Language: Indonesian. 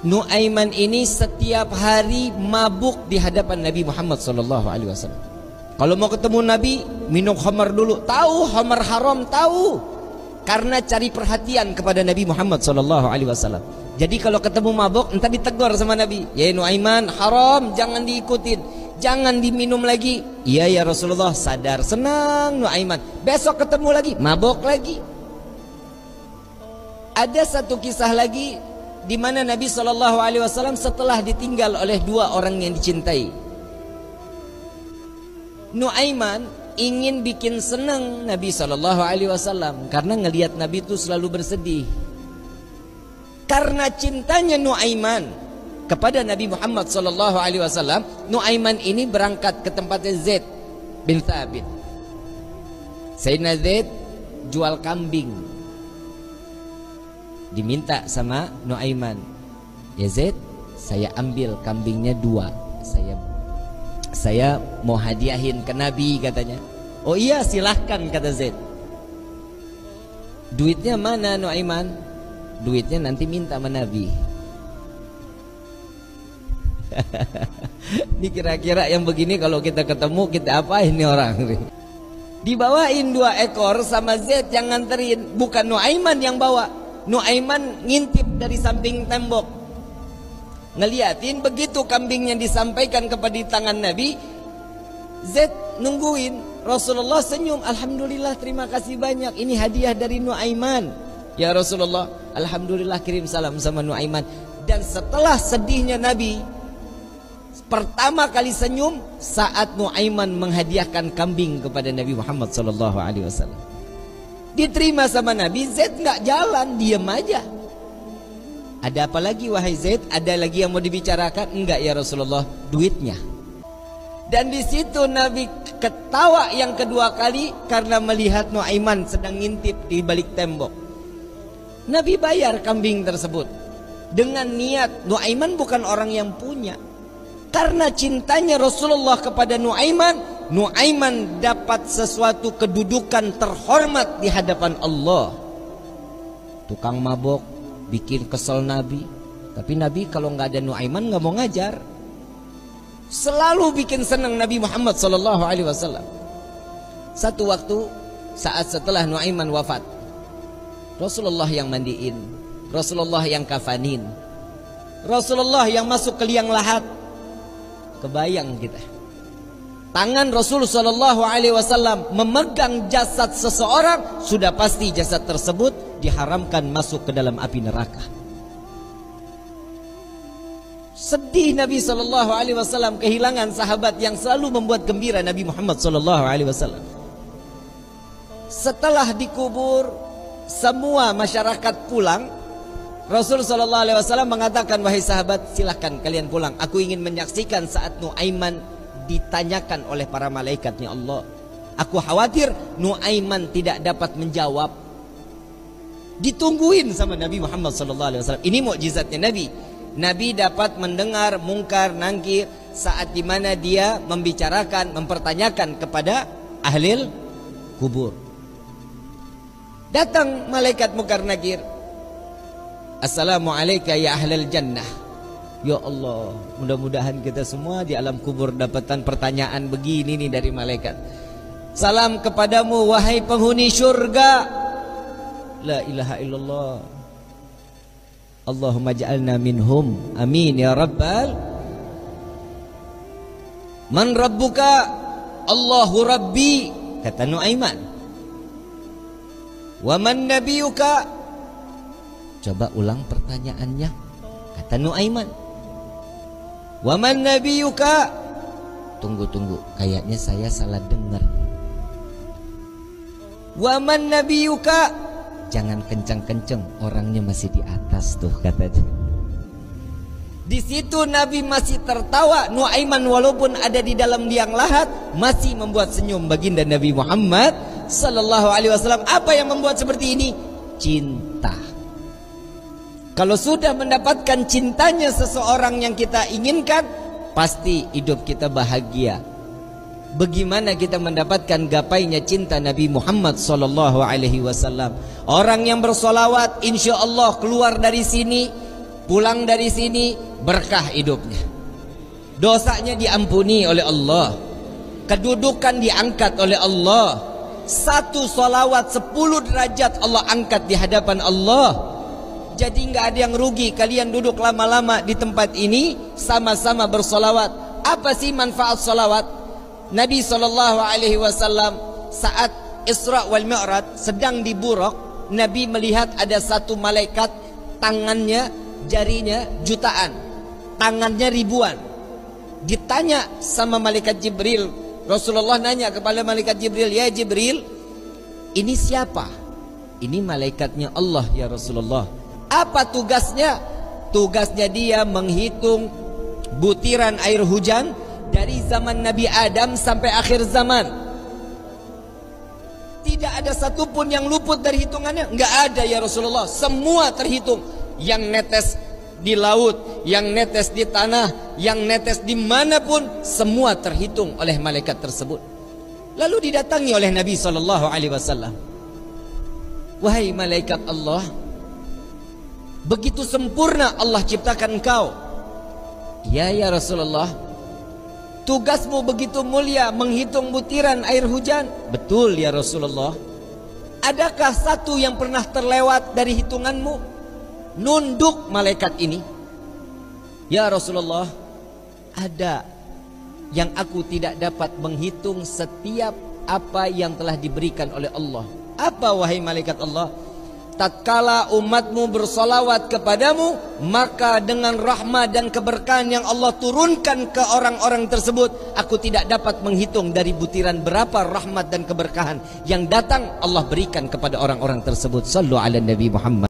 Nuaiman ini setiap hari mabuk di hadapan Nabi Muhammad SAW. Kalau mau ketemu Nabi, minum khamar dulu. Tahu khamar haram, tahu. Karena cari perhatian kepada Nabi Muhammad SAW. Jadi kalau ketemu mabuk, entah ditegur sama Nabi. Ya Nuaiman, haram, jangan diikutin, jangan diminum lagi. Iya ya Rasulullah, sadar, senang Nuaiman. Besok ketemu lagi, mabuk lagi. Ada satu kisah lagi di mana Nabi SAW setelah ditinggal oleh dua orang yang dicintai. Nuaiman ingin bikin senang Nabi SAW karena ngelihat Nabi itu selalu bersedih. Karena cintanya Nuaiman kepada Nabi Muhammad SAW, Nuaiman ini berangkat ke tempatnya Zaid bin Thabit. Sayyidina Zaid jual kambing, diminta sama Nuaiman, ya Zaid, saya ambil kambingnya 2, saya mau hadiahin ke Nabi katanya. Oh iya silahkan kata Zaid. Duitnya mana Nuaiman? Duitnya nanti minta sama Nabi. Ini kira-kira yang begini kalau kita ketemu kita apain nih orang? Dibawain 2 ekor sama Zaid yang nganterin, bukan Nuaiman yang bawa. Nuaiman ngintip dari samping tembok, ngeliatin. Begitu kambingnya disampaikan kepada tangan Nabi, Zaid nungguin. Rasulullah senyum, alhamdulillah, terima kasih banyak, ini hadiah dari Nuaiman. Ya Rasulullah, alhamdulillah, kirim salam sama Nuaiman. Dan setelah sedihnya Nabi, pertama kali senyum saat Nuaiman menghadiahkan kambing kepada Nabi Muhammad SAW. Diterima sama Nabi. Zaid nggak jalan, diam aja. Ada apa lagi wahai Zaid? Ada lagi yang mau dibicarakan? Enggak ya Rasulullah, duitnya. Dan di situ Nabi ketawa yang kedua kali karena melihat Nuaiman sedang ngintip di balik tembok. Nabi bayar kambing tersebut dengan niat Nuaiman bukan orang yang punya. Karena cintanya Rasulullah kepada Nuaiman, Nuaiman dapat sesuatu kedudukan terhormat di hadapan Allah. Tukang mabok bikin kesel Nabi, tapi Nabi kalau nggak ada Nuaiman nggak mau ngajar. Selalu bikin senang Nabi Muhammad SAW. Satu waktu saat setelah Nuaiman wafat, Rasulullah yang mandiin, Rasulullah yang kafanin, Rasulullah yang masuk ke liang lahat. Kebayang kita, tangan Rasul SAW memegang jasad seseorang, sudah pasti jasad tersebut diharamkan masuk ke dalam api neraka. Sedih Nabi SAW kehilangan sahabat yang selalu membuat gembira Nabi Muhammad SAW. Setelah dikubur, semua masyarakat pulang. Rasul SAW mengatakan, wahai sahabat, silahkan kalian pulang. Aku ingin menyaksikan saat Nuaiman ditanyakan oleh para malaikatnya Allah. Aku khawatir Nuaiman tidak dapat menjawab. Ditungguin sama Nabi Muhammad SAW. Ini mukjizatnya Nabi. Nabi dapat mendengar mungkar nangkir saat dimana dia membicarakan, mempertanyakan kepada ahli kubur. Datang malaikat mungkar nakir. Assalamualaikum ya ahlal jannah. Ya Allah, mudah-mudahan kita semua di alam kubur dapatkan pertanyaan begini nih dari malaikat. Salam kepadamu wahai penghuni syurga. La ilaha illallah. Allahumma ja'alna minhum. Amin ya rabbal. Man rabbuka? Allahu rabbi, kata Nuaiman. Wa man nabiyuka? Coba ulang pertanyaannya, kata Nuaiman. Wa man nabiyuka? Tunggu, kayaknya saya salah dengar. Wa man nabiyuka? Jangan kencang-kencang, orangnya masih di atas tuh, katanya. Di situ Nabi masih tertawa. Nuaiman walaupun ada di dalam liang lahat masih membuat senyum baginda Nabi Muhammad sallallahu alaihi wasallam. Apa yang membuat seperti ini? Cinta. Kalau sudah mendapatkan cintanya seseorang yang kita inginkan, pasti hidup kita bahagia. Bagaimana kita mendapatkan gapainya cinta Nabi Muhammad sallallahu alaihi wasallam? Orang yang bersolawat insya Allah keluar dari sini pulang dari sini berkah hidupnya, dosanya diampuni oleh Allah, kedudukan diangkat oleh Allah. Satu salawat 10 derajat Allah angkat di hadapan Allah. Jadi nggak ada yang rugi kalian duduk lama-lama di tempat ini sama-sama bersolawat. Apa sih manfaat solawat? Nabi SAW saat Isra wal Mi'raj sedang di Buraq, Nabi melihat ada satu malaikat, tangannya, jarinya jutaan, tangannya ribuan. Ditanya sama malaikat Jibril, Rasulullah nanya kepada malaikat Jibril, ya Jibril, ini siapa? Ini malaikatnya Allah ya Rasulullah. Apa tugasnya? Tugasnya dia menghitung butiran air hujan dari zaman Nabi Adam sampai akhir zaman. Tidak ada satupun yang luput dari hitungannya. Enggak ada ya Rasulullah. Semua terhitung. Yang netes di laut, yang netes di tanah, yang netes dimanapun, semua terhitung oleh malaikat tersebut. Lalu didatangi oleh Nabi SAW. Wahai malaikat Allah, begitu sempurna Allah ciptakan engkau. Ya Rasulullah, tugasmu begitu mulia menghitung butiran air hujan. Betul ya Rasulullah. Adakah satu yang pernah terlewat dari hitunganmu? Nunduk malaikat ini. Ya Rasulullah, ada yang aku tidak dapat menghitung setiap apa yang telah diberikan oleh Allah. Apa wahai malaikat Allah? Tatkala umatmu bersolawat kepadamu, maka dengan rahmat dan keberkahan yang Allah turunkan ke orang-orang tersebut, aku tidak dapat menghitung dari butiran berapa rahmat dan keberkahan yang datang Allah berikan kepada orang-orang tersebut. Sallu ala Nabi Muhammad.